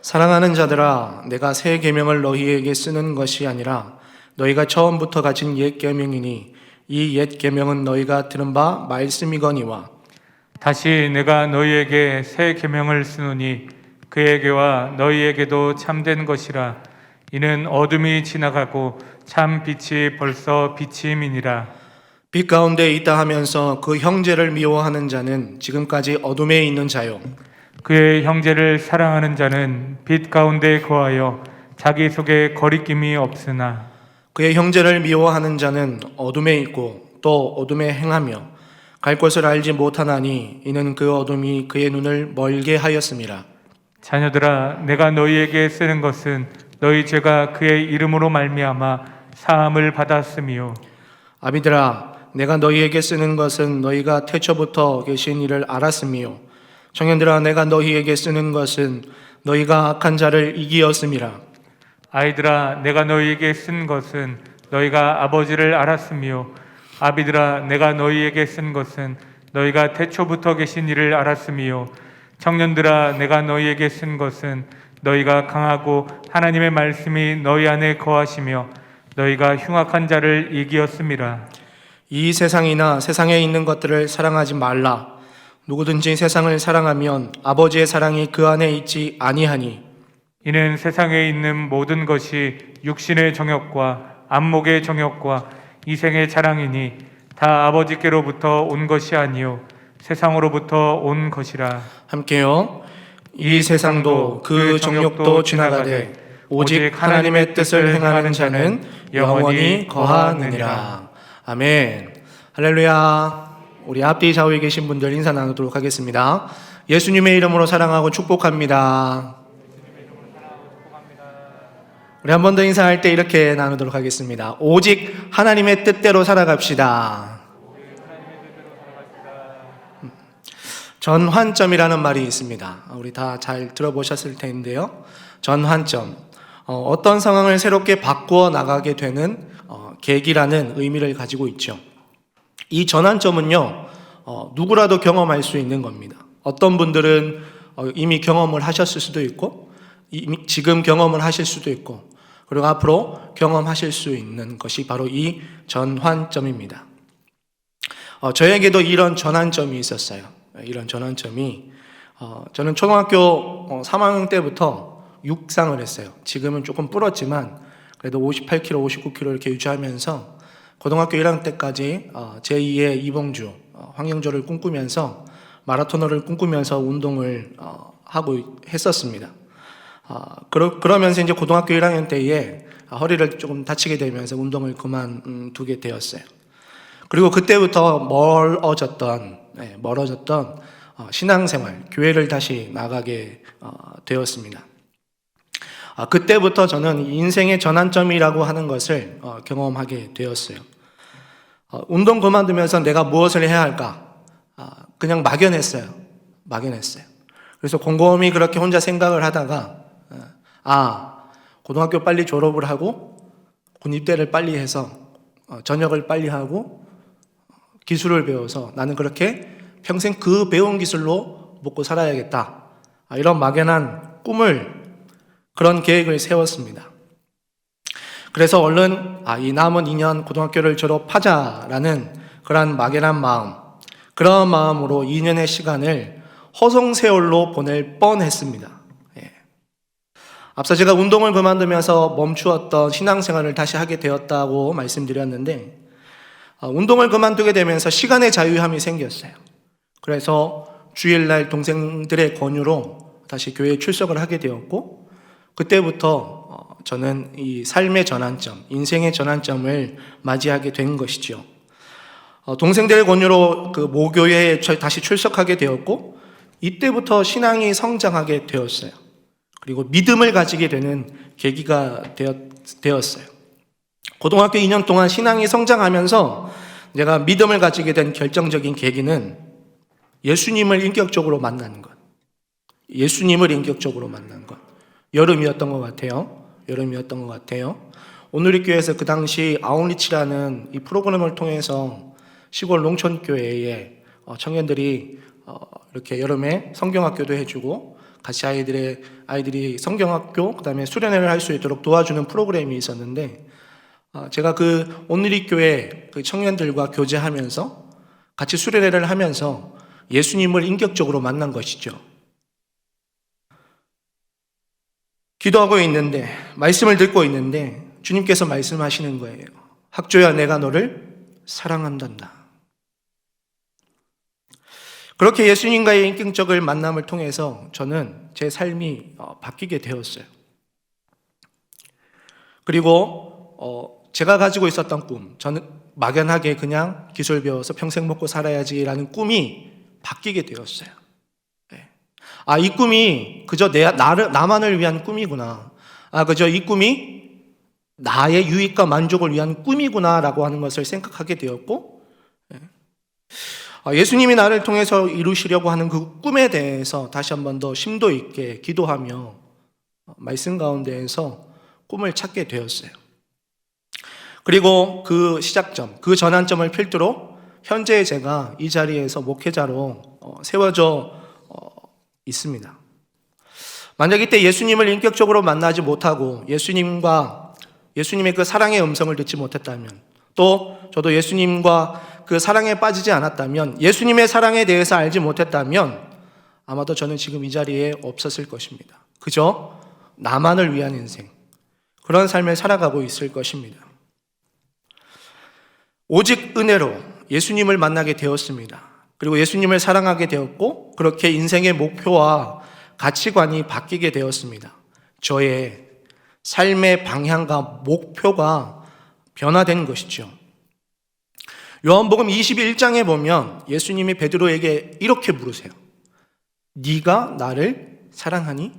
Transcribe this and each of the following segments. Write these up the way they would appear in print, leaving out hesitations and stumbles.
사랑하는 자들아, 내가 새 계명을 너희에게 쓰는 것이 아니라 너희가 처음부터 가진 옛 계명이니 이 옛 계명은 너희가 들은 바 말씀이거니와. 다시 내가 너희에게 새 계명을 쓰노니 그에게와 너희에게도 참된 것이라. 이는 어둠이 지나가고 참 빛이 벌써 비침이니라. 빛 가운데 있다 하면서 그 형제를 미워하는 자는 지금까지 어둠에 있는 자요. 그의 형제를 사랑하는 자는 빛 가운데 거하여 자기 속에 거리낌이 없으나 그의 형제를 미워하는 자는 어둠에 있고 또 어둠에 행하며 갈 곳을 알지 못하나니 이는 그 어둠이 그의 눈을 멀게 하였음이라. 자녀들아, 내가 너희에게 쓰는 것은 너희 죄가 그의 이름으로 말미암아 사함을 받았음이요. 아비들아, 내가 너희에게 쓰는 것은 너희가 태초부터 계신 이를 알았음이요. 청년들아, 내가 너희에게 쓰는 것은 너희가 악한 자를 이기었음이라. 아이들아, 내가 너희에게 쓴 것은 너희가 아버지를 알았으며, 아비들아, 내가 너희에게 쓴 것은 너희가 태초부터 계신 이를 알았으며, 청년들아, 내가 너희에게 쓴 것은 너희가 강하고 하나님의 말씀이 너희 안에 거하시며 너희가 흉악한 자를 이기었음이라. 이 세상이나 세상에 있는 것들을 사랑하지 말라. 누구든지 세상을 사랑하면 아버지의 사랑이 그 안에 있지 아니하니. 이는 세상에 있는 모든 것이 육신의 정욕과 안목의 정욕과 이생의 자랑이니 다 아버지께로부터 온 것이 아니요 세상으로부터 온 것이라. 함께요. 이 세상도 그 정욕도 지나가되 오직 하나님의 뜻을 행하는 자는 영원히 거하느니라. 아멘. 할렐루야. 우리 앞뒤 좌우에 계신 분들 인사 나누도록 하겠습니다. 예수님의 이름으로 사랑하고 축복합니다. 우리 한 번 더 인사할 때 이렇게 나누도록 하겠습니다. 오직 하나님의 뜻대로 살아갑시다. 전환점이라는 말이 있습니다. 우리 다 잘 들어보셨을 텐데요. 전환점. 어떤 상황을 새롭게 바꾸어 나가게 되는 계기라는 의미를 가지고 있죠. 이 전환점은요, 누구라도 경험할 수 있는 겁니다. 어떤 분들은 이미 경험을 하셨을 수도 있고, 지금 경험을 하실 수도 있고, 그리고 앞으로 경험하실 수 있는 것이 바로 이 전환점입니다. 저에게도 이런 전환점이 있었어요. 이런 전환점이, 저는 초등학교 3학년 때부터 육상을 했어요. 지금은 조금 불었지만, 그래도 58kg, 59kg 이렇게 유지하면서 고등학교 1학년 때까지 제2의 이봉주, 황영조를 꿈꾸면서 마라토너를 꿈꾸면서 운동을 하고 했었습니다. 그러면서 이제 고등학교 1학년 때에 허리를 조금 다치게 되면서 운동을 그만두게 되었어요. 그리고 그때부터 멀어졌던 신앙생활, 교회를 다시 나가게 되었습니다. 그때부터 저는 인생의 전환점이라고 하는 것을 경험하게 되었어요. 운동 그만두면서 내가 무엇을 해야 할까? 그냥 막연했어요. 그래서 곰곰이 그렇게 혼자 생각을 하다가 고등학교 빨리 졸업을 하고 군입대를 빨리 해서 전역을 빨리 하고 기술을 배워서 나는 그렇게 평생 그 배운 기술로 먹고 살아야겠다. 이런 막연한 그런 계획을 세웠습니다. 그래서 얼른 이 남은 2년 고등학교를 졸업하자라는 그런 막연한 마음, 그런 마음으로 2년의 시간을 허송세월로 보낼 뻔했습니다. 앞서 제가 운동을 그만두면서 멈추었던 신앙생활을 다시 하게 되었다고 말씀드렸는데, 운동을 그만두게 되면서 시간의 자유함이 생겼어요. 그래서 주일날 동생들의 권유로 다시 교회에 출석을 하게 되었고, 그때부터 저는 이 삶의 전환점, 인생의 전환점을 맞이하게 된 것이죠. 동생들의 권유로 그 모교회에 다시 출석하게 되었고, 이때부터 신앙이 성장하게 되었어요. 그리고 믿음을 가지게 되는 계기가 되었어요. 고등학교 2년 동안 신앙이 성장하면서 제가 믿음을 가지게 된 결정적인 계기는 예수님을 인격적으로 만나는 것. 여름이었던 것 같아요. 오누리 교회에서 그 당시 아웃리치라는 이 프로그램을 통해서 시골 농촌교회에 청년들이 이렇게 여름에 성경학교도 해주고 같이 아이들이 성경학교, 그다음에 수련회를 할 수 있도록 도와주는 프로그램이 있었는데, 제가 그 온누리교회 그 청년들과 교제하면서 같이 수련회를 하면서 예수님을 인격적으로 만난 것이죠. 기도하고 있는데, 말씀을 듣고 있는데 주님께서 말씀하시는 거예요. 학조야, 내가 너를 사랑한단다. 그렇게 예수님과의 인격적인 만남을 통해서 저는 제 삶이 바뀌게 되었어요. 그리고 제가 가지고 있었던 꿈, 저는 막연하게 그냥 기술 배워서 평생 먹고 살아야지라는 꿈이 바뀌게 되었어요. 이 꿈이 그저 나만을 위한 꿈이구나. 그저 이 꿈이 나의 유익과 만족을 위한 꿈이구나라고 하는 것을 생각하게 되었고, 예수님이 나를 통해서 이루시려고 하는 그 꿈에 대해서 다시 한 번 더 심도 있게 기도하며 말씀 가운데에서 꿈을 찾게 되었어요. 그리고 그 시작점, 그 전환점을 필두로 현재 제가 이 자리에서 목회자로 세워져 있습니다. 만약 이때 예수님을 인격적으로 만나지 못하고 예수님의 그 사랑의 음성을 듣지 못했다면, 또 저도 예수님과 그 사랑에 빠지지 않았다면, 예수님의 사랑에 대해서 알지 못했다면 아마도 저는 지금 이 자리에 없었을 것입니다. 그저 나만을 위한 인생, 그런 삶을 살아가고 있을 것입니다. 오직 은혜로 예수님을 만나게 되었습니다. 그리고 예수님을 사랑하게 되었고, 그렇게 인생의 목표와 가치관이 바뀌게 되었습니다. 저의 삶의 방향과 목표가 변화된 것이죠. 요한복음 21장에 보면 예수님이 베드로에게 이렇게 물으세요. 네가 나를 사랑하니?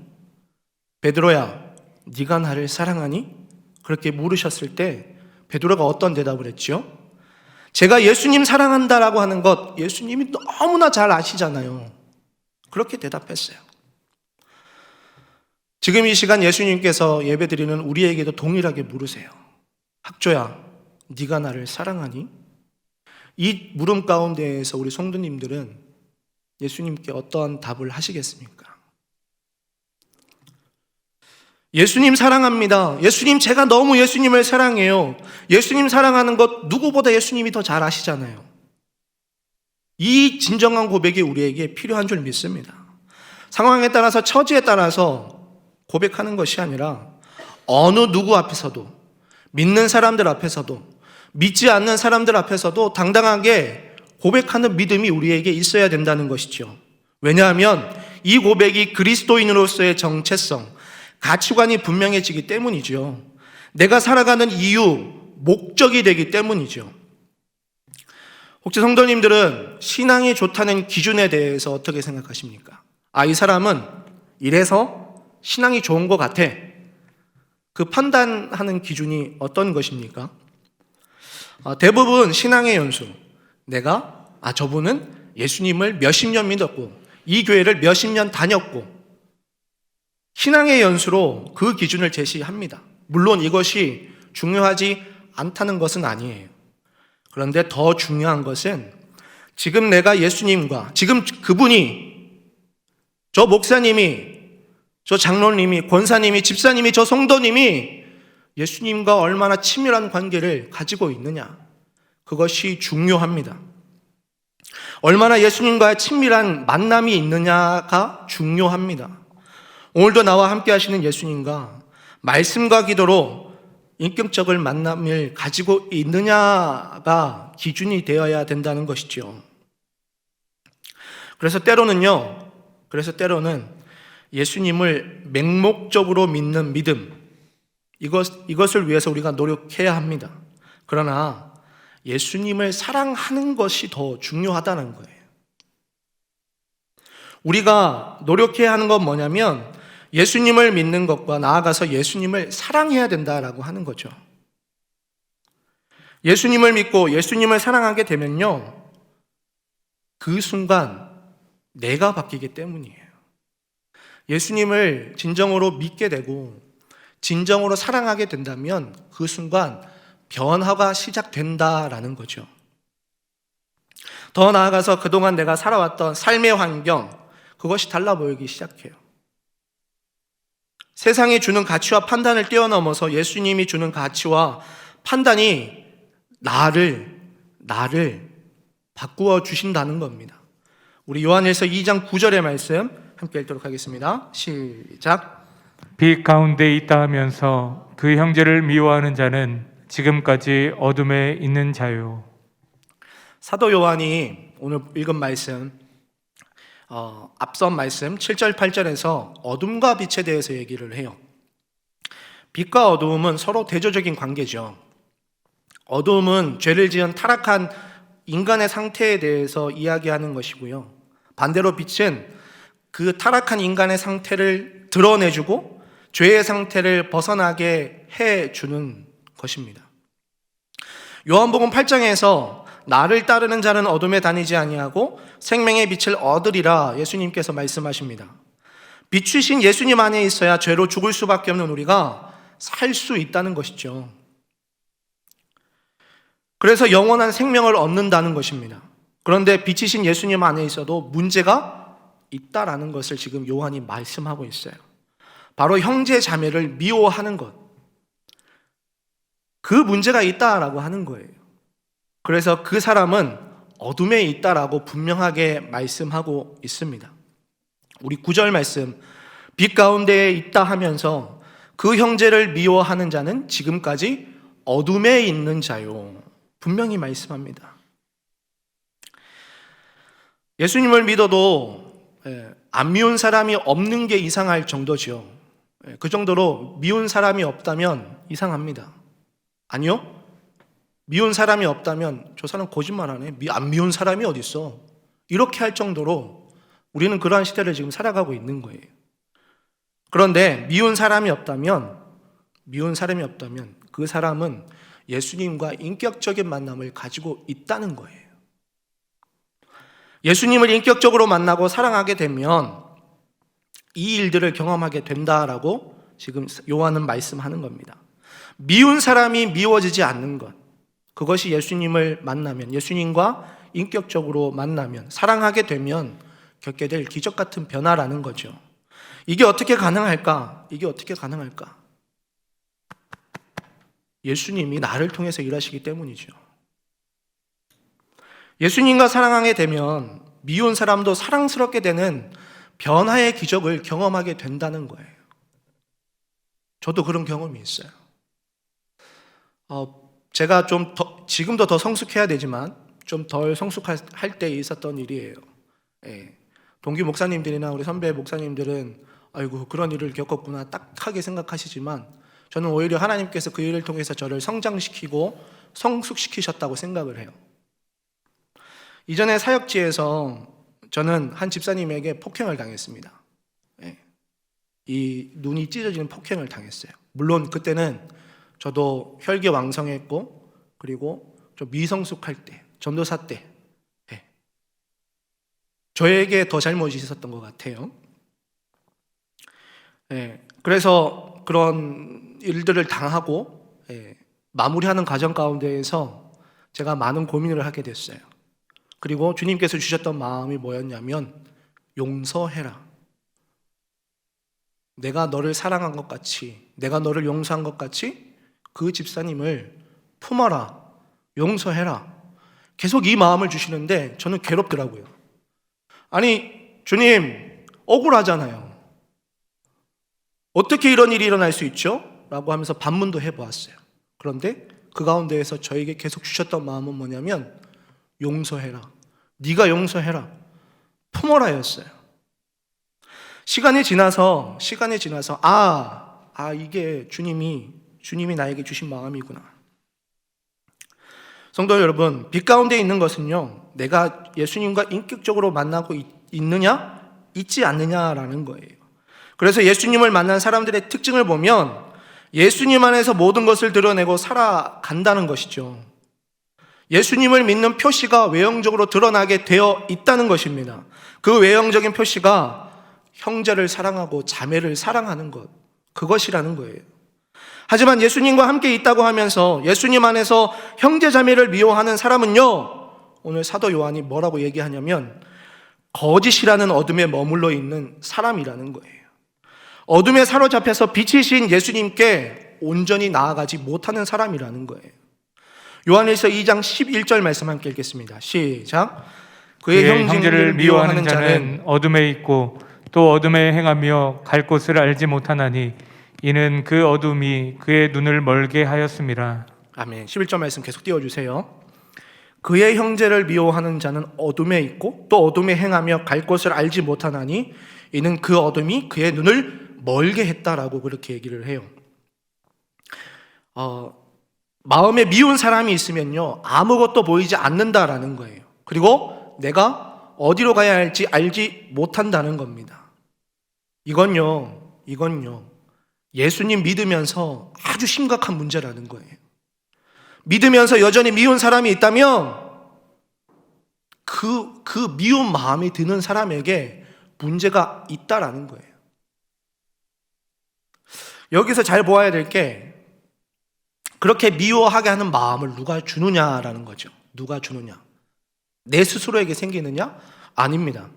베드로야, 네가 나를 사랑하니? 그렇게 물으셨을 때 베드로가 어떤 대답을 했죠? 제가 예수님 사랑한다라고 하는 것 예수님이 너무나 잘 아시잖아요. 그렇게 대답했어요. 지금 이 시간 예수님께서 예배드리는 우리에게도 동일하게 물으세요. 학조야, 네가 나를 사랑하니? 이 물음 가운데에서 우리 성도님들은 예수님께 어떠한 답을 하시겠습니까? 예수님 사랑합니다. 예수님, 제가 너무 예수님을 사랑해요. 예수님 사랑하는 것 누구보다 예수님이 더 잘 아시잖아요. 이 진정한 고백이 우리에게 필요한 줄 믿습니다. 상황에 따라서, 처지에 따라서 고백하는 것이 아니라 어느 누구 앞에서도, 믿는 사람들 앞에서도, 믿지 않는 사람들 앞에서도 당당하게 고백하는 믿음이 우리에게 있어야 된다는 것이죠. 왜냐하면 이 고백이 그리스도인으로서의 정체성, 가치관이 분명해지기 때문이죠. 내가 살아가는 이유, 목적이 되기 때문이죠. 혹시 성도님들은 신앙이 좋다는 기준에 대해서 어떻게 생각하십니까? 이 사람은 이래서 신앙이 좋은 것 같아. 그 판단하는 기준이 어떤 것입니까? 대부분 신앙의 연수, 내가 저분은 예수님을 몇십 년 믿었고 이 교회를 몇십 년 다녔고, 신앙의 연수로 그 기준을 제시합니다. 물론 이것이 중요하지 않다는 것은 아니에요. 그런데 더 중요한 것은 지금 내가 예수님과, 지금 그분이, 저 목사님이, 저 장로님이, 권사님이, 집사님이, 저 성도님이 예수님과 얼마나 친밀한 관계를 가지고 있느냐, 그것이 중요합니다. 얼마나 예수님과의 친밀한 만남이 있느냐가 중요합니다. 오늘도 나와 함께 하시는 예수님과 말씀과 기도로 인격적인 만남을 가지고 있느냐가 기준이 되어야 된다는 것이죠. 그래서 때로는 예수님을 맹목적으로 믿는 믿음, 이것을 위해서 우리가 노력해야 합니다. 그러나 예수님을 사랑하는 것이 더 중요하다는 거예요. 우리가 노력해야 하는 건 뭐냐면 예수님을 믿는 것과 나아가서 예수님을 사랑해야 된다라고 하는 거죠. 예수님을 믿고 예수님을 사랑하게 되면요, 그 순간 내가 바뀌기 때문이에요. 예수님을 진정으로 믿게 되고 진정으로 사랑하게 된다면 그 순간 변화가 시작된다라는 거죠. 더 나아가서 그동안 내가 살아왔던 삶의 환경, 그것이 달라 보이기 시작해요. 세상이 주는 가치와 판단을 뛰어넘어서 예수님이 주는 가치와 판단이 나를 바꾸어 주신다는 겁니다. 우리 요한일서 2장 9절의 말씀 함께 읽도록 하겠습니다. 시작. 빛 가운데 있다 하면서 그 형제를 미워하는 자는 지금까지 어둠에 있는 자요. 사도 요한이 오늘 읽은 말씀, 앞선 말씀 7절 8절에서 어둠과 빛에 대해서 얘기를 해요. 빛과 어두움은 서로 대조적인 관계죠. 어두움은 죄를 지은 타락한 인간의 상태에 대해서 이야기하는 것이고요. 반대로 빛은 그 타락한 인간의 상태를 드러내주고 죄의 상태를 벗어나게 해주는 것입니다. 요한복음 8장에서 나를 따르는 자는 어둠에 다니지 아니하고 생명의 빛을 얻으리라 예수님께서 말씀하십니다. 빛이신 예수님 안에 있어야 죄로 죽을 수밖에 없는 우리가 살 수 있다는 것이죠. 그래서 영원한 생명을 얻는다는 것입니다. 그런데 빛이신 예수님 안에 있어도 문제가 있다라는 것을 지금 요한이 말씀하고 있어요. 바로 형제 자매를 미워하는 것. 그 문제가 있다라고 하는 거예요. 그래서 그 사람은 어둠에 있다라고 분명하게 말씀하고 있습니다. 우리 9절 말씀, 빛 가운데에 있다 하면서 그 형제를 미워하는 자는 지금까지 어둠에 있는 자요. 분명히 말씀합니다. 예수님을 믿어도 안 미운 사람이 없는 게 이상할 정도죠. 그 정도로 미운 사람이 없다면 이상합니다. 아니요? 미운 사람이 없다면 저 사람 거짓말하네. 안 미운 사람이 어디 있어? 이렇게 할 정도로 우리는 그러한 시대를 지금 살아가고 있는 거예요. 그런데 미운 사람이 없다면 그 사람은 예수님과 인격적인 만남을 가지고 있다는 거예요. 예수님을 인격적으로 만나고 사랑하게 되면 이 일들을 경험하게 된다라고 지금 요한은 말씀하는 겁니다. 미운 사람이 미워지지 않는 것, 그것이 예수님을 만나면, 예수님과 인격적으로 만나면, 사랑하게 되면 겪게 될 기적 같은 변화라는 거죠. 이게 어떻게 가능할까? 예수님이 나를 통해서 일하시기 때문이죠. 예수님과 사랑하게 되면 미운 사람도 사랑스럽게 되는 변화의 기적을 경험하게 된다는 거예요. 저도 그런 경험이 있어요. 제가 지금도 더 성숙해야 되지만 좀 덜 성숙할 때 있었던 일이에요. 동기 목사님들이나 우리 선배 목사님들은 아이고 그런 일을 겪었구나 딱하게 생각하시지만 저는 오히려 하나님께서 그 일을 통해서 저를 성장시키고 성숙시키셨다고 생각을 해요. 이전에 사역지에서 저는 한 집사님에게 폭행을 당했습니다. 이 눈이 찢어지는 폭행을 당했어요. 물론 그때는 저도 혈기왕성했고 그리고 좀 미성숙할 때, 전도사 때 저에게 더 잘못이 있었던 것 같아요. 그래서 그런 일들을 당하고 마무리하는 과정 가운데에서 제가 많은 고민을 하게 됐어요. 그리고 주님께서 주셨던 마음이 뭐였냐면 용서해라. 내가 너를 사랑한 것 같이, 내가 너를 용서한 것 같이 그 집사님을 품어라, 용서해라. 계속 이 마음을 주시는데 저는 괴롭더라고요. 아니 주님 억울하잖아요. 어떻게 이런 일이 일어날 수 있죠? 라고 하면서 반문도 해보았어요. 그런데 그 가운데에서 저에게 계속 주셨던 마음은 뭐냐면 용서해라. 네가 용서해라. 품어라였어요. 시간이 지나서 이게 주님이 나에게 주신 마음이구나. 성도 여러분, 빛 가운데 있는 것은요, 내가 예수님과 인격적으로 만나고 있느냐, 있지 않느냐라는 거예요. 그래서 예수님을 만난 사람들의 특징을 보면 예수님 안에서 모든 것을 드러내고 살아간다는 것이죠. 예수님을 믿는 표시가 외형적으로 드러나게 되어 있다는 것입니다. 그 외형적인 표시가 형제를 사랑하고 자매를 사랑하는 것, 그것이라는 거예요. 하지만 예수님과 함께 있다고 하면서 예수님 안에서 형제 자매를 미워하는 사람은요, 오늘 사도 요한이 뭐라고 얘기하냐면 거짓이라는 어둠에 머물러 있는 사람이라는 거예요. 어둠에 사로잡혀서 빛이신 예수님께 온전히 나아가지 못하는 사람이라는 거예요. 요한일서 2장 11절 말씀 함께 읽겠습니다. 시작. 그의 형제를 미워하는 자는 어둠에 있고 또 어둠에 행하며 갈 곳을 알지 못하나니 이는 그 어둠이 그의 눈을 멀게 하였음이라. 아멘. 11절 말씀 계속 띄워주세요. 그의 형제를 미워하는 자는 어둠에 있고 또 어둠에 행하며 갈 곳을 알지 못하나니 이는 그 어둠이 그의 눈을 멀게 했다라고 그렇게 얘기를 해요. 마음에 미운 사람이 있으면요, 아무것도 보이지 않는다라는 거예요. 그리고 내가 어디로 가야 할지 알지 못한다는 겁니다. 이건요 예수님 믿으면서 아주 심각한 문제라는 거예요. 믿으면서 여전히 미운 사람이 있다면 그 미운 마음이 드는 사람에게 문제가 있다라는 거예요. 여기서 잘 보아야 될 게, 그렇게 미워하게 하는 마음을 누가 주느냐라는 거죠. 누가 주느냐? 내 스스로에게 생기느냐? 아닙니다.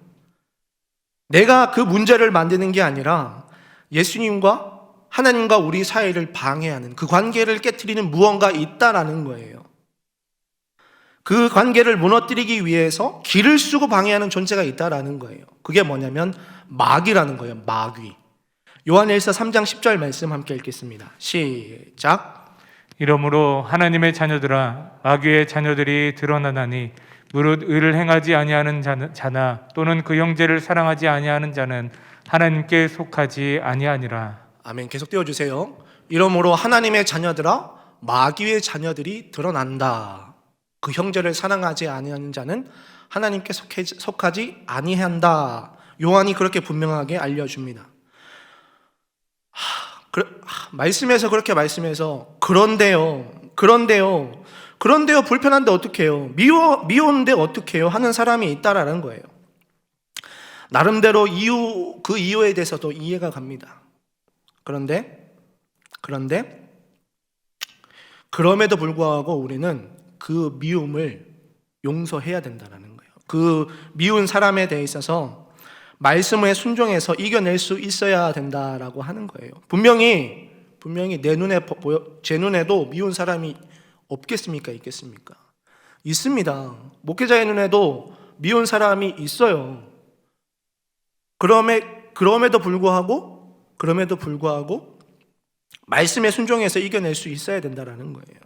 내가 그 문제를 만드는 게 아니라 예수님과 하나님과 우리 사이를 방해하는, 그 관계를 깨트리는 무언가 있다라는 거예요. 그 관계를 무너뜨리기 위해서 길을 쓰고 방해하는 존재가 있다라는 거예요. 그게 뭐냐면 마귀라는 거예요. 마귀. 요한일서 3장 10절 말씀 함께 읽겠습니다. 시작. 이러므로 하나님의 자녀들아 마귀의 자녀들이 드러나나니 무릇 의를 행하지 아니하는 자나 또는 그 형제를 사랑하지 아니하는 자는 하나님께 속하지 아니하니라. 아멘. 계속 띄워주세요. 이러므로 하나님의 자녀들아 마귀의 자녀들이 드러난다. 그 형제를 사랑하지 아니하는 자는 하나님께 속하지 아니한다. 요한이 그렇게 분명하게 알려줍니다. 말씀에서 그렇게 말씀해서 그런데요 불편한데 어떡해요? 미워한데 어떡해요? 하는 사람이 있다라는 거예요. 나름대로 그 이유에 대해서도 이해가 갑니다. 그런데 그럼에도 불구하고 우리는 그 미움을 용서해야 된다는 거예요. 그 미운 사람에 대해 있어서 말씀에 순종해서 이겨낼 수 있어야 된다라고 하는 거예요. 분명히 제 눈에도 미운 사람이 없겠습니까? 있겠습니까? 있습니다. 목회자의 눈에도 미운 사람이 있어요. 그럼에도 불구하고 말씀에 순종해서 이겨낼 수 있어야 된다라는 거예요.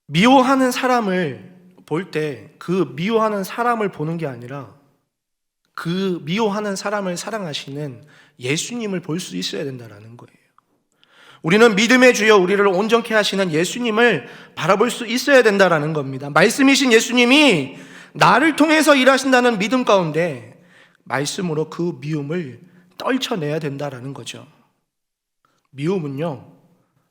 미워하는 사람을 볼 때 그 미워하는 사람을 보는 게 아니라 그 미워하는 사람을 사랑하시는 예수님을 볼 수 있어야 된다라는 거예요. 우리는 믿음의 주여 우리를 온전케 하시는 예수님을 바라볼 수 있어야 된다라는 겁니다. 말씀이신 예수님이 나를 통해서 일하신다는 믿음 가운데 말씀으로 그 미움을 떨쳐내야 된다라는 거죠. 미움은요,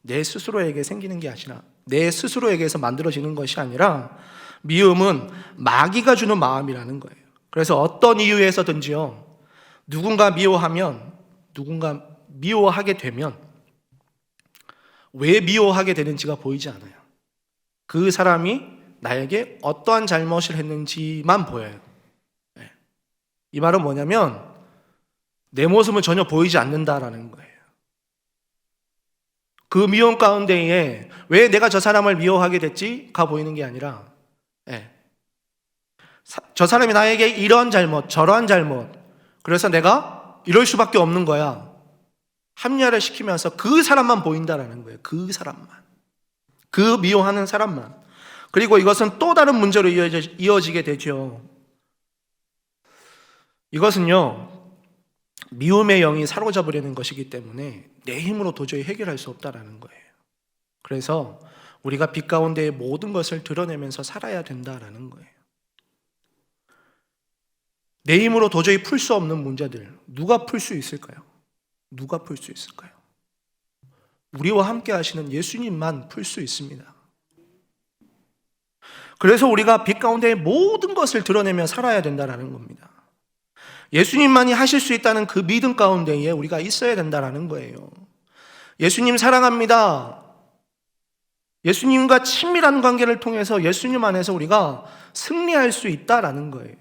내 스스로에게 생기는 게 아니라 내 스스로에게서 만들어지는 것이 아니라 미움은 마귀가 주는 마음이라는 거예요. 그래서 어떤 이유에서든지요, 누군가 미워하게 되면 왜 미워하게 되는지가 보이지 않아요. 그 사람이 나에게 어떠한 잘못을 했는지만 보여요. 이 말은 뭐냐면 내 모습은 전혀 보이지 않는다라는 거예요. 그 미움 가운데에 왜 내가 저 사람을 미워하게 됐지가 보이는 게 아니라 저 사람이 나에게 이런 잘못, 저러한 잘못, 그래서 내가 이럴 수밖에 없는 거야, 합리화를 시키면서 그 사람만 보인다라는 거예요. 그 사람만, 그 미워하는 사람만. 그리고 이것은 또 다른 문제로 이어지게 되죠. 이것은요, 미움의 영이 사로잡으려는 것이기 때문에 내 힘으로 도저히 해결할 수 없다라는 거예요. 그래서 우리가 빛 가운데의 모든 것을 드러내면서 살아야 된다라는 거예요. 내 힘으로 도저히 풀 수 없는 문제들, 누가 풀 수 있을까요? 누가 풀 수 있을까요? 우리와 함께 하시는 예수님만 풀 수 있습니다. 그래서 우리가 빛 가운데의 모든 것을 드러내며 살아야 된다는 겁니다. 예수님만이 하실 수 있다는 그 믿음 가운데에 우리가 있어야 된다는 거예요. 예수님 사랑합니다. 예수님과 친밀한 관계를 통해서 예수님 안에서 우리가 승리할 수 있다는 거예요.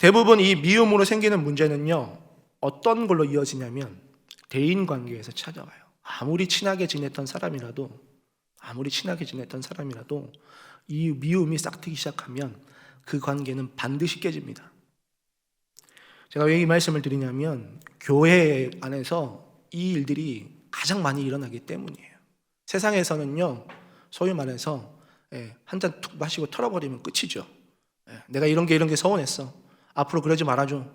대부분 이 미움으로 생기는 문제는요, 어떤 걸로 이어지냐면 대인 관계에서 찾아와요. 아무리 친하게 지냈던 사람이라도 이 미움이 싹트기 시작하면 그 관계는 반드시 깨집니다. 제가 왜 이 말씀을 드리냐면 교회 안에서 이 일들이 가장 많이 일어나기 때문이에요. 세상에서는요, 소위 말해서 한 잔 툭 마시고 털어버리면 끝이죠. 내가 이런 게 서운했어. 앞으로 그러지 말아줘.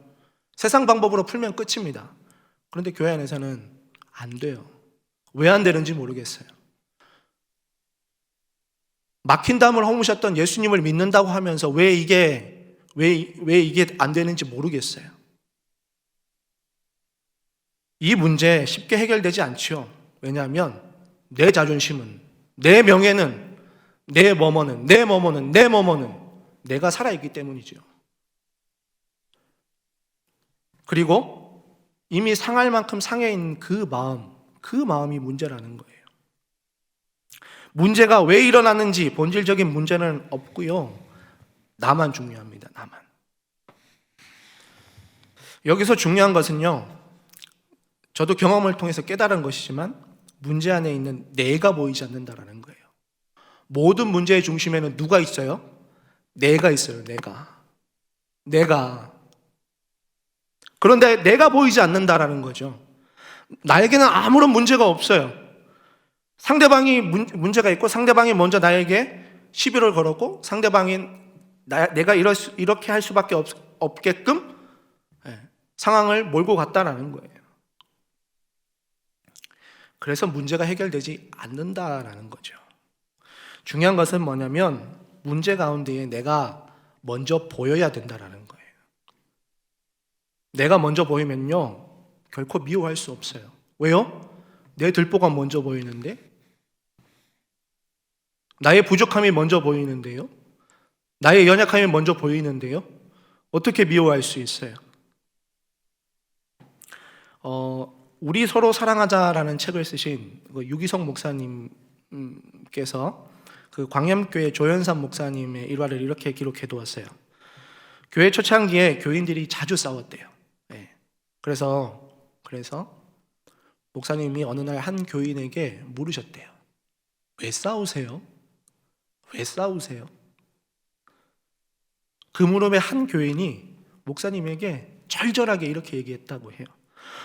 세상 방법으로 풀면 끝입니다. 그런데 교회 안에서는 안 돼요. 왜 안 되는지 모르겠어요. 막힌 담을 허무셨던 예수님을 믿는다고 하면서 왜 이게 안 되는지 모르겠어요. 이 문제 쉽게 해결되지 않죠. 왜냐하면 내 자존심은, 내 명예는, 내 뭐뭐는 내가 살아있기 때문이죠. 그리고 이미 상할 만큼 상해 있는 그 마음이 문제라는 거예요. 문제가 왜 일어났는지 본질적인 문제는 없고요. 나만 중요합니다. 나만. 여기서 중요한 것은요, 저도 경험을 통해서 깨달은 것이지만 문제 안에 있는 내가 보이지 않는다라는 거예요. 모든 문제의 중심에는 누가 있어요? 내가 있어요. 내가. 그런데 내가 보이지 않는다라는 거죠. 나에게는 아무런 문제가 없어요. 상대방이 문제가 있고 상대방이 먼저 나에게 시비를 걸었고 상대방이 내가 이렇게 할 수밖에 없게끔 상황을 몰고 갔다라는 거예요. 그래서 문제가 해결되지 않는다라는 거죠. 중요한 것은 뭐냐면 문제 가운데에 내가 먼저 보여야 된다라는 거예요. 내가 먼저 보이면요, 결코 미워할 수 없어요. 왜요? 내 들보가 먼저 보이는데, 나의 부족함이 먼저 보이는데요, 나의 연약함이 먼저 보이는데요, 어떻게 미워할 수 있어요? 우리 서로 사랑하자라는 책을 쓰신 유기성 목사님께서 그 광염교회 조연삼 목사님의 일화를 이렇게 기록해 두었어요. 교회 초창기에 교인들이 자주 싸웠대요. 그래서 목사님이 어느 날 한 교인에게 물으셨대요. 왜 싸우세요? 그 무렵에 한 교인이 목사님에게 절절하게 이렇게 얘기했다고 해요.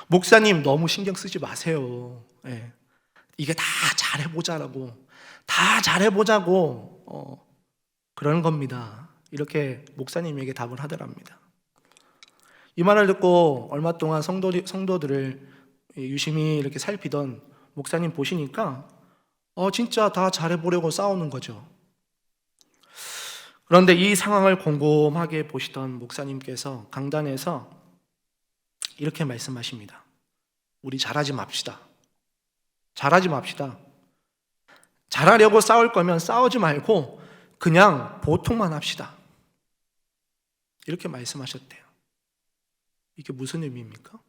목사님, 너무 신경 쓰지 마세요. 이게 다 잘해보자고 그러는 겁니다. 이렇게 목사님에게 답을 하더랍니다. 이 말을 듣고 얼마 동안 성도들을 유심히 이렇게 살피던 목사님 보시니까 진짜 다 잘해보려고 싸우는 거죠. 그런데 이 상황을 곰곰하게 보시던 목사님께서 강단에서 이렇게 말씀하십니다. 우리 잘하지 맙시다. 잘하려고 싸울 거면 싸우지 말고 그냥 보통만 합시다. 이렇게 말씀하셨대요. 이게 무슨 의미입니까?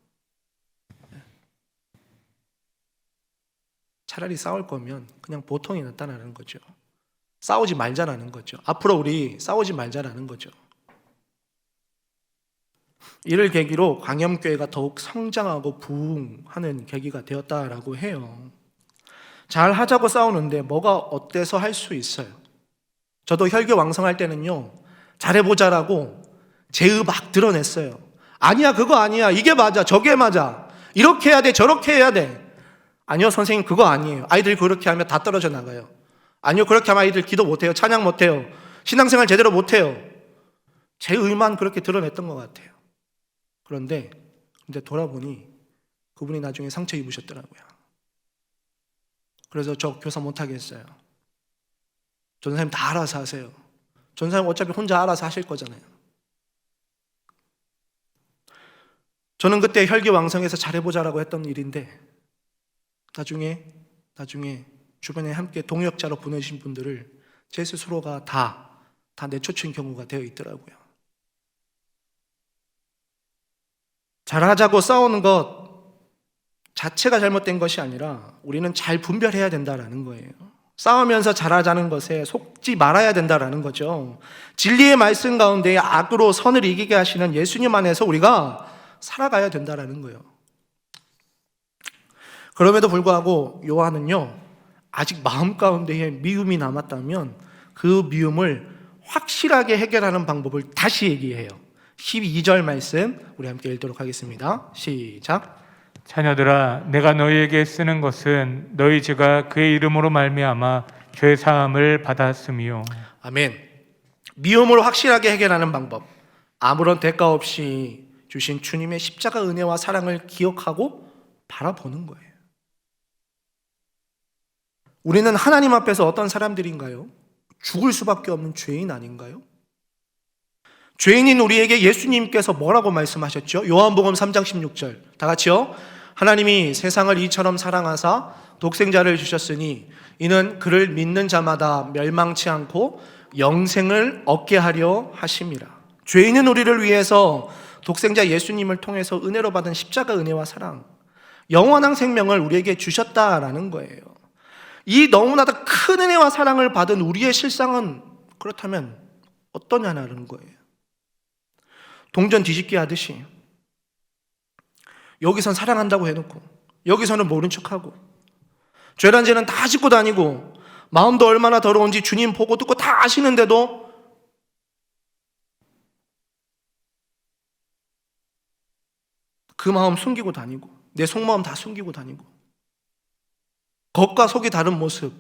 차라리 싸울 거면 그냥 보통이 낫다는 거죠. 싸우지 말자라는 거죠. 앞으로 우리 싸우지 말자라는 거죠. 이를 계기로 광염교회가 더욱 성장하고 부흥하는 계기가 되었다라고 해요. 잘 하자고 싸우는데 뭐가 어때서 할 수 있어요. 저도 혈기왕성할 때는요, 잘해보자라고 제 의 막 드러냈어요. 아니야, 그거 아니야, 이게 맞아, 저게 맞아, 이렇게 해야 돼, 저렇게 해야 돼. 아니요, 선생님, 그거 아니에요. 아이들이 그렇게 하면 다 떨어져 나가요. 아니요, 그렇게 하면 아이들 기도 못해요, 찬양 못해요, 신앙생활 제대로 못해요. 제 의만 그렇게 드러냈던 것 같아요. 그런데 돌아보니 그분이 나중에 상처 입으셨더라고요. 그래서 저 교사 못하겠어요. 전사님 다 알아서 하세요. 전사님 어차피 혼자 알아서 하실 거잖아요. 저는 그때 혈기왕성해서 잘해보자라고 했던 일인데 나중에 주변에 함께 동역자로 보내신 분들을 제 스스로가 다 내쫓은 경우가 되어 있더라고요. 잘하자고 싸우는 것 자체가 잘못된 것이 아니라 우리는 잘 분별해야 된다라는 거예요. 싸우면서 잘하자는 것에 속지 말아야 된다라는 거죠. 진리의 말씀 가운데 악으로 선을 이기게 하시는 예수님 안에서 우리가 살아가야 된다라는 거예요. 그럼에도 불구하고 요한은요, 아직 마음 가운데에 미움이 남았다면 그 미움을 확실하게 해결하는 방법을 다시 얘기해요. 12절 말씀 우리 함께 읽도록 하겠습니다. 시작. 자녀들아, 내가 너희에게 쓰는 것은 너희 죄가 그의 이름으로 말미암아 죄 사함을 받았음이요. 아멘. 미움을 확실하게 해결하는 방법, 아무런 대가 없이 주신 주님의 십자가 은혜와 사랑을 기억하고 바라보는 거예요. 우리는 하나님 앞에서 어떤 사람들인가요? 죽을 수밖에 없는 죄인 아닌가요? 죄인인 우리에게 예수님께서 뭐라고 말씀하셨죠? 요한복음 3장 16절 다 같이요. 하나님이 세상을 이처럼 사랑하사 독생자를 주셨으니 이는 그를 믿는 자마다 멸망치 않고 영생을 얻게 하려 하심이라. 죄인인 우리를 위해서 독생자 예수님을 통해서 은혜로 받은 십자가 은혜와 사랑, 영원한 생명을 우리에게 주셨다라는 거예요. 이 너무나도 큰 은혜와 사랑을 받은 우리의 실상은 그렇다면 어떠냐는 거예요. 동전 뒤집기 하듯이 여기선 사랑한다고 해놓고 여기서는 모른 척하고 죄란 죄는 다 짓고 다니고 마음도 얼마나 더러운지 주님 보고 듣고 다 아시는데도 그 마음 숨기고 다니고 내 속마음 다 숨기고 다니고 겉과 속이 다른 모습,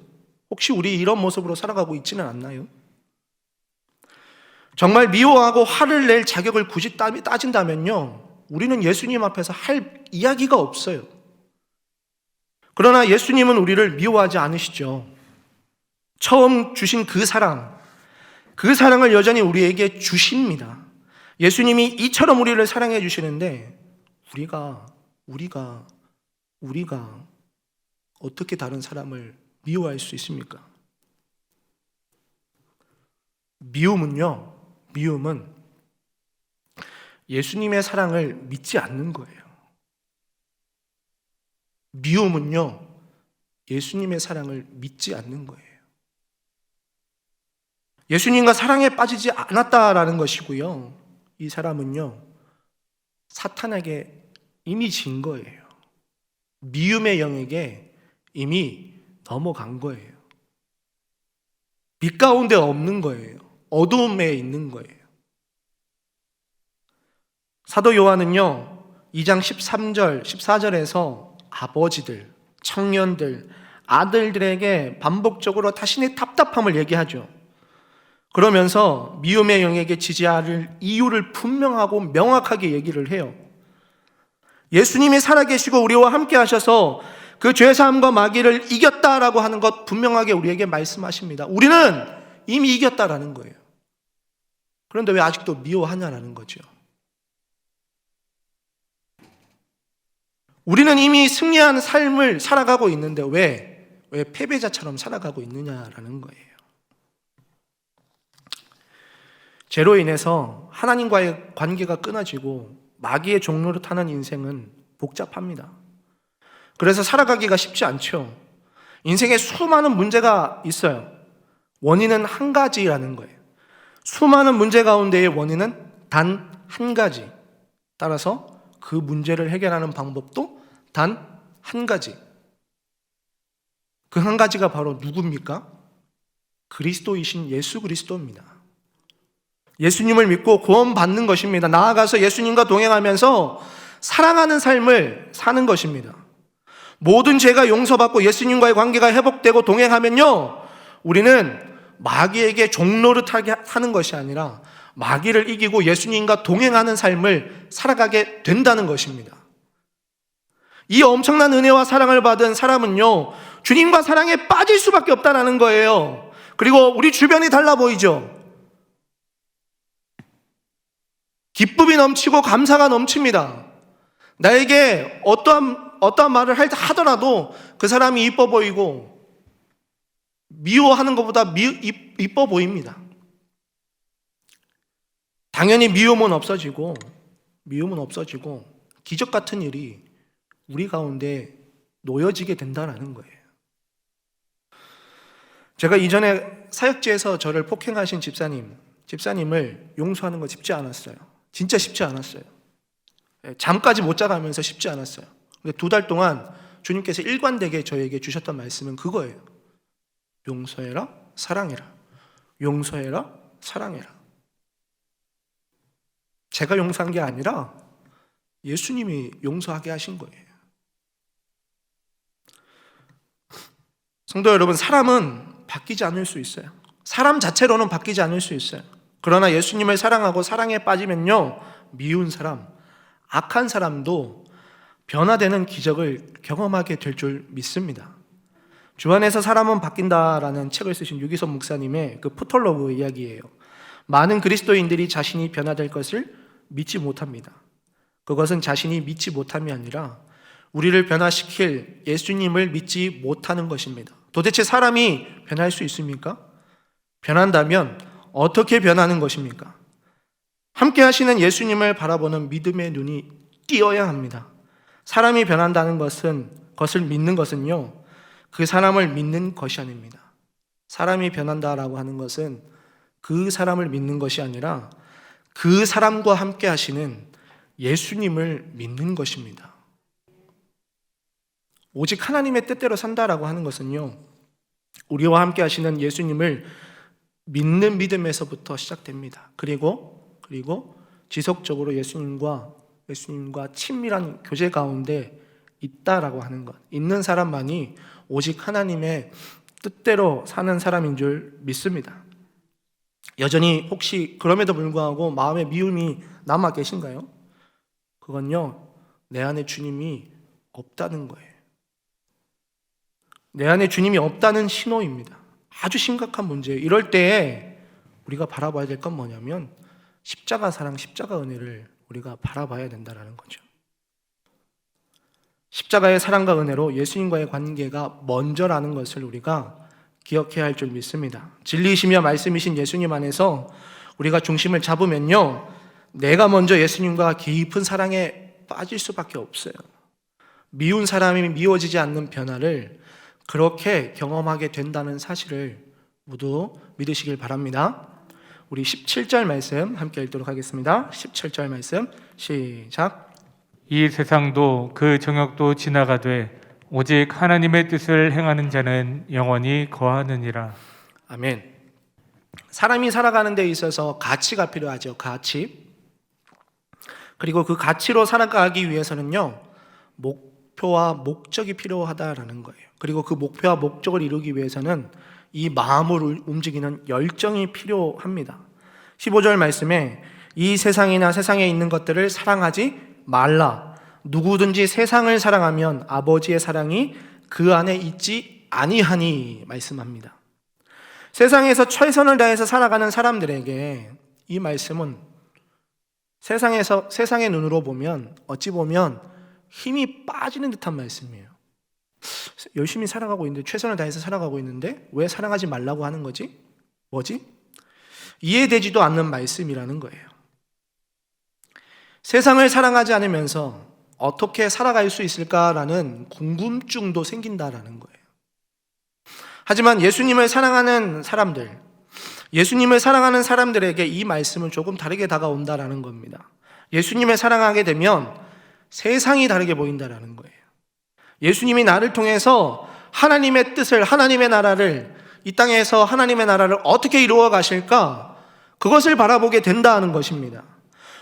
혹시 우리 이런 모습으로 살아가고 있지는 않나요? 정말 미워하고 화를 낼 자격을 굳이 따진다면요, 우리는 예수님 앞에서 할 이야기가 없어요. 그러나 예수님은 우리를 미워하지 않으시죠. 처음 주신 그 사랑을 여전히 우리에게 주십니다. 예수님이 이처럼 우리를 사랑해 주시는데 우리가 어떻게 다른 사람을 미워할 수 있습니까? 미움은 예수님의 사랑을 믿지 않는 거예요. 미움은요, 예수님의 사랑을 믿지 않는 거예요. 예수님과 사랑에 빠지지 않았다라는 것이고요, 이 사람은요, 사탄에게 이미 진 거예요. 미움의 영에게 이미 넘어간 거예요. 빛 가운데 없는 거예요. 어두움에 있는 거예요. 사도 요한은요, 2장 13절, 14절에서 아버지들, 청년들, 아들들에게 반복적으로 자신의 답답함을 얘기하죠. 그러면서 미움의 영에게 지지 않을 이유를 분명하고 명확하게 얘기를 해요. 예수님이 살아계시고 우리와 함께 하셔서 그 죄사함과 마귀를 이겼다라고 하는 것 분명하게 우리에게 말씀하십니다. 우리는 이미 이겼다라는 거예요. 그런데 왜 아직도 미워하냐라는 거죠. 우리는 이미 승리한 삶을 살아가고 있는데 왜 패배자처럼 살아가고 있느냐라는 거예요. 죄로 인해서 하나님과의 관계가 끊어지고 마귀의 종로를 타는 인생은 복잡합니다. 그래서 살아가기가 쉽지 않죠. 인생에 수많은 문제가 있어요. 원인은 한 가지라는 거예요. 수많은 문제 가운데의 원인은 단 한 가지. 따라서 그 문제를 해결하는 방법도 단 한 가지. 그 한 가지가 바로 누굽니까? 그리스도이신 예수 그리스도입니다. 예수님을 믿고 구원받는 것입니다. 나아가서 예수님과 동행하면서 사랑하는 삶을 사는 것입니다. 모든 죄가 용서받고 예수님과의 관계가 회복되고 동행하면요, 우리는 마귀에게 종노릇하게 하는 것이 아니라 마귀를 이기고 예수님과 동행하는 삶을 살아가게 된다는 것입니다. 이 엄청난 은혜와 사랑을 받은 사람은요, 주님과 사랑에 빠질 수밖에 없다는 거예요. 그리고 우리 주변이 달라 보이죠. 기쁨이 넘치고 감사가 넘칩니다. 나에게 어떠한 말을 하더라도 그 사람이 이뻐 보이고 미워하는 것보다 이뻐 보입니다. 당연히 미움은 없어지고 기적 같은 일이 우리 가운데 놓여지게 된다는 거예요. 제가 이전에 사역지에서 저를 폭행하신 집사님을 용서하는 거 쉽지 않았어요. 진짜 쉽지 않았어요. 잠까지 못 자가면서 쉽지 않았어요. 근데 2달 동안 주님께서 일관되게 저에게 주셨던 말씀은 그거예요. 용서해라, 사랑해라. 용서해라, 사랑해라. 제가 용서한 게 아니라 예수님이 용서하게 하신 거예요. 성도 여러분, 사람은 바뀌지 않을 수 있어요. 사람 자체로는 바뀌지 않을 수 있어요. 그러나 예수님을 사랑하고 사랑에 빠지면요, 미운 사람, 악한 사람도 변화되는 기적을 경험하게 될 줄 믿습니다. 주 안에서 사람은 바뀐다라는 책을 쓰신 유기섭 목사님의 그 프톨로그 이야기예요. 많은 그리스도인들이 자신이 변화될 것을 믿지 못합니다. 그것은 자신이 믿지 못함이 아니라 우리를 변화시킬 예수님을 믿지 못하는 것입니다. 도대체 사람이 변할 수 있습니까? 변한다면 어떻게 변하는 것입니까? 함께 하시는 예수님을 바라보는 믿음의 눈이 띄어야 합니다. 사람이 변한다는 것을 믿는 것은요, 그 사람을 믿는 것이 아닙니다. 사람이 변한다라고 하는 것은 그 사람을 믿는 것이 아니라 그 사람과 함께 하시는 예수님을 믿는 것입니다. 오직 하나님의 뜻대로 산다라고 하는 것은요, 우리와 함께 하시는 예수님을 믿는 믿음에서부터 시작됩니다. 그리고 지속적으로 예수님과 친밀한 교제 가운데 있다라고 하는 것, 있는 사람만이 오직 하나님의 뜻대로 사는 사람인 줄 믿습니다. 여전히 혹시 그럼에도 불구하고 마음에 미움이 남아 계신가요? 그건요, 내 안에 주님이 없다는 거예요. 내 안에 주님이 없다는 신호입니다. 아주 심각한 문제예요. 이럴 때에 우리가 바라봐야 될 건 뭐냐면 십자가 사랑, 십자가 은혜를 우리가 바라봐야 된다는 거죠. 십자가의 사랑과 은혜로 예수님과의 관계가 먼저라는 것을 우리가 기억해야 할 줄 믿습니다. 진리이시며 말씀이신 예수님 안에서 우리가 중심을 잡으면요, 내가 먼저 예수님과 깊은 사랑에 빠질 수밖에 없어요. 미운 사람이 미워지지 않는 변화를 그렇게 경험하게 된다는 사실을 모두 믿으시길 바랍니다. 우리 17절 말씀 함께 읽도록 하겠습니다. 17절 말씀 시작. 이 세상도 그 정욕도 지나가되 오직 하나님의 뜻을 행하는 자는 영원히 거하느니라. 아멘. 사람이 살아가는 데 있어서 가치가 필요하죠. 가치. 그리고 그 가치로 살아가기 위해서는요, 목표와 목적이 필요하다라는 거예요. 그리고 그 목표와 목적을 이루기 위해서는 이 마음을 움직이는 열정이 필요합니다. 15절 말씀에 이 세상이나 세상에 있는 것들을 사랑하지 말라. 누구든지 세상을 사랑하면 아버지의 사랑이 그 안에 있지 아니하니 말씀합니다. 세상에서 최선을 다해서 살아가는 사람들에게 이 말씀은 세상의 눈으로 보면 어찌 보면 힘이 빠지는 듯한 말씀이에요. 열심히 살아가고 있는데, 최선을 다해서 살아가고 있는데 왜 사랑하지 말라고 하는 거지? 뭐지? 이해되지도 않는 말씀이라는 거예요. 세상을 사랑하지 않으면서 어떻게 살아갈 수 있을까라는 궁금증도 생긴다라는 거예요. 하지만 예수님을 사랑하는 사람들에게 이 말씀은 조금 다르게 다가온다라는 겁니다. 예수님을 사랑하게 되면 세상이 다르게 보인다라는 거예요. 예수님이 나를 통해서 하나님의 뜻을, 하나님의 나라를, 이 땅에서 하나님의 나라를 어떻게 이루어 가실까? 그것을 바라보게 된다는 것입니다.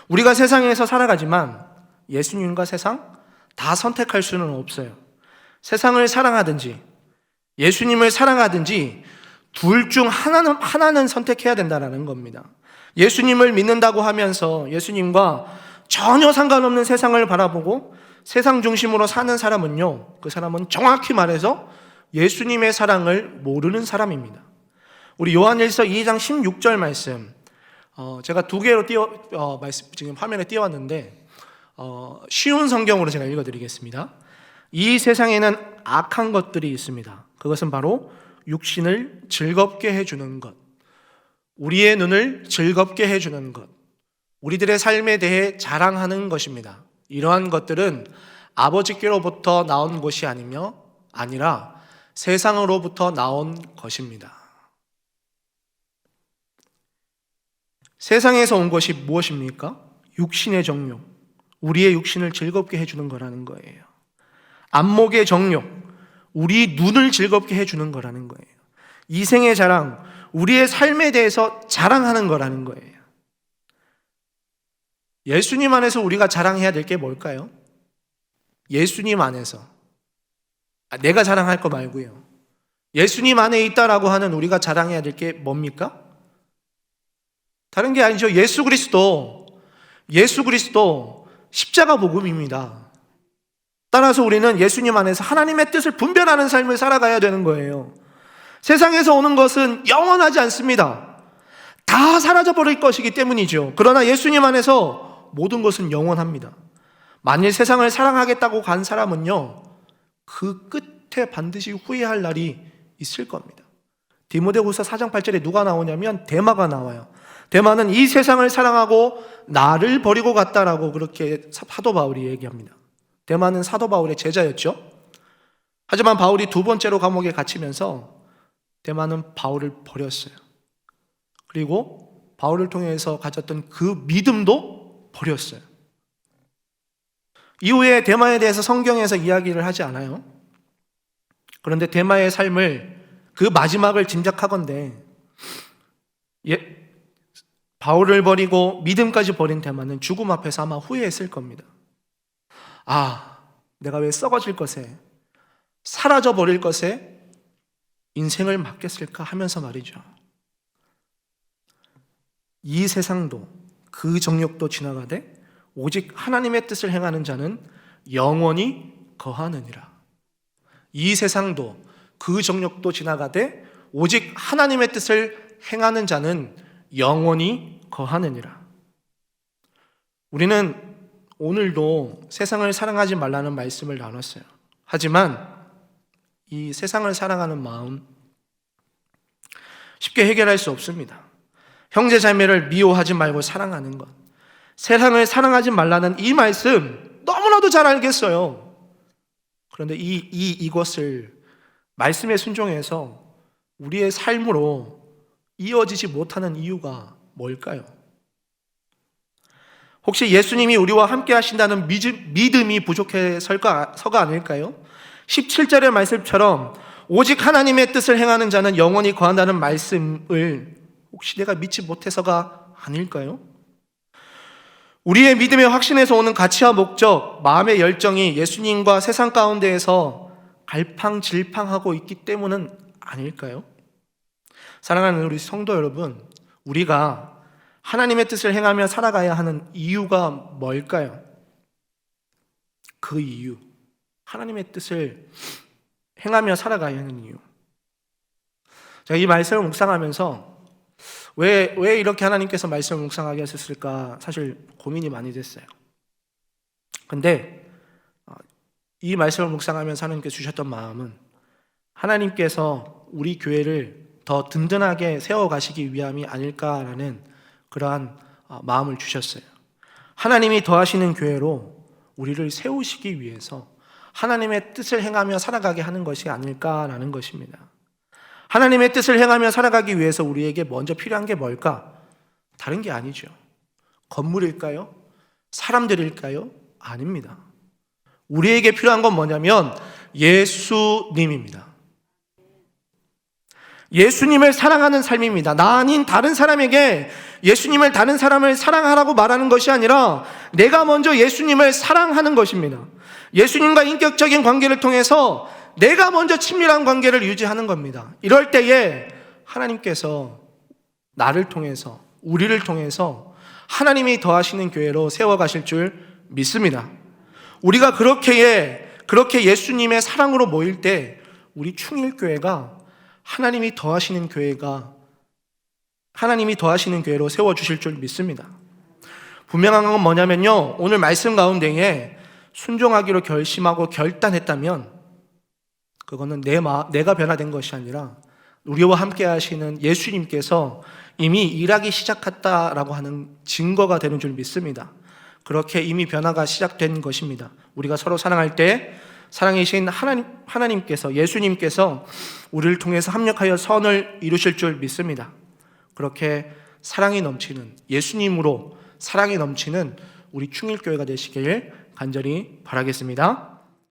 우리가 세상에서 살아가지만 예수님과 세상 다 선택할 수는 없어요. 세상을 사랑하든지 예수님을 사랑하든지 둘 중 하나는 선택해야 된다는 겁니다. 예수님을 믿는다고 하면서 예수님과 전혀 상관없는 세상을 바라보고 세상 중심으로 사는 사람은요, 그 사람은 정확히 말해서 예수님의 사랑을 모르는 사람입니다. 우리 요한일서 2장 16절 말씀, 제가 2개로 지금 화면에 띄워왔는데 쉬운 성경으로 제가 읽어드리겠습니다. 이 세상에는 악한 것들이 있습니다. 그것은 바로 육신을 즐겁게 해주는 것, 우리의 눈을 즐겁게 해주는 것, 우리들의 삶에 대해 자랑하는 것입니다. 이러한 것들은 아버지께로부터 나온 것이 아니라 세상으로부터 나온 것입니다. 세상에서 온 것이 무엇입니까? 육신의 정욕, 우리의 육신을 즐겁게 해주는 거라는 거예요. 안목의 정욕, 우리 눈을 즐겁게 해주는 거라는 거예요. 이생의 자랑, 우리의 삶에 대해서 자랑하는 거라는 거예요. 예수님 안에서 우리가 자랑해야 될 게 뭘까요? 예수님 안에서. 내가 자랑할 거 말고요. 예수님 안에 있다라고 하는 우리가 자랑해야 될 게 뭡니까? 다른 게 아니죠. 예수 그리스도 십자가 복음입니다. 따라서 우리는 예수님 안에서 하나님의 뜻을 분별하는 삶을 살아가야 되는 거예요. 세상에서 오는 것은 영원하지 않습니다. 다 사라져버릴 것이기 때문이죠. 그러나 예수님 안에서 모든 것은 영원합니다. 만일 세상을 사랑하겠다고 간 사람은요, 그 끝에 반드시 후회할 날이 있을 겁니다. 디모데후서 4장 8절에 누가 나오냐면 데마가 나와요. 데마는 이 세상을 사랑하고 나를 버리고 갔다라고 그렇게 사도 바울이 얘기합니다. 데마는 사도 바울의 제자였죠. 하지만 바울이 두 번째로 감옥에 갇히면서 데마는 바울을 버렸어요. 그리고 바울을 통해서 가졌던 그 믿음도 버렸어요. 이후에 데마에 대해서 성경에서 이야기를 하지 않아요. 그런데 데마의 삶을, 그 마지막을 짐작하건대 바울을 버리고 믿음까지 버린 데마는 죽음 앞에서 아마 후회했을 겁니다. 아, 내가 왜 썩어질 것에, 사라져 버릴 것에 인생을 맡겼을까 하면서 말이죠. 이 세상도 그 정욕도 지나가되 오직 하나님의 뜻을 행하는 자는 영원히 거하느니라. 이 세상도 그 정욕도 지나가되 오직 하나님의 뜻을 행하는 자는 영원히 거하느니라. 우리는 오늘도 세상을 사랑하지 말라는 말씀을 나눴어요. 하지만 이 세상을 사랑하는 마음 쉽게 해결할 수 없습니다. 형제 자매를 미워하지 말고 사랑하는 것, 세상을 사랑하지 말라는 이 말씀 너무나도 잘 알겠어요. 그런데 이것을 말씀에 순종해서 우리의 삶으로 이어지지 못하는 이유가 뭘까요? 혹시 예수님이 우리와 함께 하신다는 믿음이 부족해서가 아닐까요? 17절의 말씀처럼 오직 하나님의 뜻을 행하는 자는 영원히 거한다는 말씀을 혹시 내가 믿지 못해서가 아닐까요? 우리의 믿음의 확신에서 오는 가치와 목적, 마음의 열정이 예수님과 세상 가운데에서 갈팡질팡하고 있기 때문은 아닐까요? 사랑하는 우리 성도 여러분, 우리가 하나님의 뜻을 행하며 살아가야 하는 이유가 뭘까요? 그 이유, 하나님의 뜻을 행하며 살아가야 하는 이유. 제가 이 말씀을 묵상하면서 왜 이렇게 하나님께서 말씀을 묵상하게 하셨을까 사실 고민이 많이 됐어요. 근데 이 말씀을 묵상하면서 하나님께서 주셨던 마음은 하나님께서 우리 교회를 더 든든하게 세워가시기 위함이 아닐까라는 그러한 마음을 주셨어요. 하나님이 더하시는 교회로 우리를 세우시기 위해서 하나님의 뜻을 행하며 살아가게 하는 것이 아닐까라는 것입니다. 하나님의 뜻을 행하며 살아가기 위해서 우리에게 먼저 필요한 게 뭘까? 다른 게 아니죠. 건물일까요? 사람들일까요? 아닙니다. 우리에게 필요한 건 뭐냐면 예수님입니다. 예수님을 사랑하는 삶입니다. 나 아닌 다른 사람에게 예수님을, 다른 사람을 사랑하라고 말하는 것이 아니라 내가 먼저 예수님을 사랑하는 것입니다. 예수님과 인격적인 관계를 통해서 내가 먼저 친밀한 관계를 유지하는 겁니다. 이럴 때에 하나님께서 나를 통해서, 우리를 통해서 하나님이 더하시는 교회로 세워가실 줄 믿습니다. 우리가 그렇게 예수님의 사랑으로 모일 때 우리 충일교회가 하나님이 더하시는 교회로 세워주실 줄 믿습니다. 분명한 건 뭐냐면요, 오늘 말씀 가운데에 순종하기로 결심하고 결단했다면 그거는 내가 변화된 것이 아니라 우리와 함께 하시는 예수님께서 이미 일하기 시작했다라고 하는 증거가 되는 줄 믿습니다. 그렇게 이미 변화가 시작된 것입니다. 우리가 서로 사랑할 때 사랑이신 하나님께서, 예수님께서 우리를 통해서 합력하여 선을 이루실 줄 믿습니다. 그렇게 사랑이 넘치는, 예수님으로 사랑이 넘치는 우리 충일교회가 되시길 간절히 바라겠습니다.